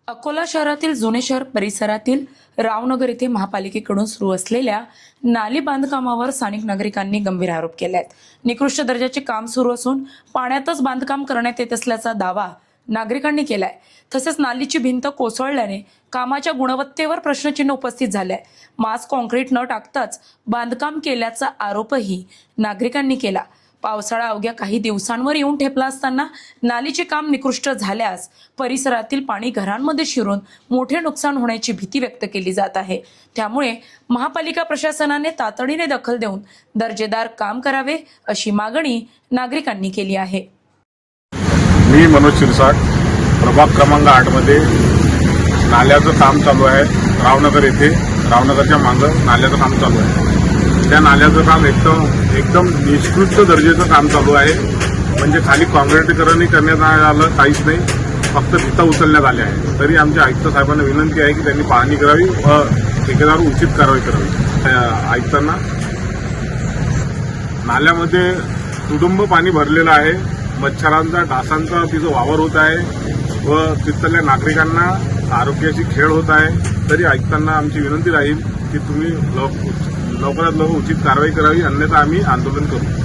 अकोला शहरातील जुने शहर परिसरातील रावनगर येथे महापालिकेकडून सुरू असलेल्या नाली बांधकामावर स्थानिक नागरिकांनी गंभीर आरोप केले आहेत। निकृष्ट दर्जाचे काम सुरू असून पाण्यातच बांधकाम करण्यात येत असल्याचा दावा नागरिकांनी केलाय। तसेच नालीची भिंत कोसळल्याने कामाच्या गुणवत्तेवर प्रश्नचिन्ह उपस्थित झाले। मास कॉन्क्रीट न टाकताच बांधकाम केल्याचा आरोपही नागरिकांनी केला। पावसाळा अवघ्या काही दिवसांवर येऊन ठेपला असताना नालीचे काम निकृष्ट झाल्यास परिसरातील पाणी घरांमध्ये शिरून मोठे नुकसान होण्याची भीती व्यक्त केली जात आहे। त्यामुळे महापालिका प्रशासनाने तातडीने दखल देऊन दर्जेदार काम करावे अशी मागणी नागरिकांनी केली आहे। मी मनोज शिरसाट, प्रभाग क्रमांक 8 मध्ये नाल्याचं काम चालू आहे। रावनगर येथे रावनगरच्या मागं नाल्याचं काम चालू आहे। त्या नाल्याचं काम एकदम निकृष्ट दर्जाचं काम चालू आहे। म्हणजे खाली काँक्रिटीकरणही करण्यात आलं काहीच नाही, फक्त भिंता उचलण्यात आल्या आहे। तरी आमच्या आयुक्त साहेबांना विनंती आहे की त्यांनी पाहणी करावी व ठेकेदार उचित कारवाई करावी। आयुक्तांना नाल्यामध्ये तुडुंब पाणी भरलेलं आहे, मच्छरांचा डासांचा तिथं वावर होत आहे व तिथल्या नागरिकांना आरोग्याची खेळ होत आहे। तरी आयुक्तांना आमची विनंती राहील की तुम्ही लवकरात लवकर उचित कारवाई करावी, अन्यथा आम्ही आंदोलन करू।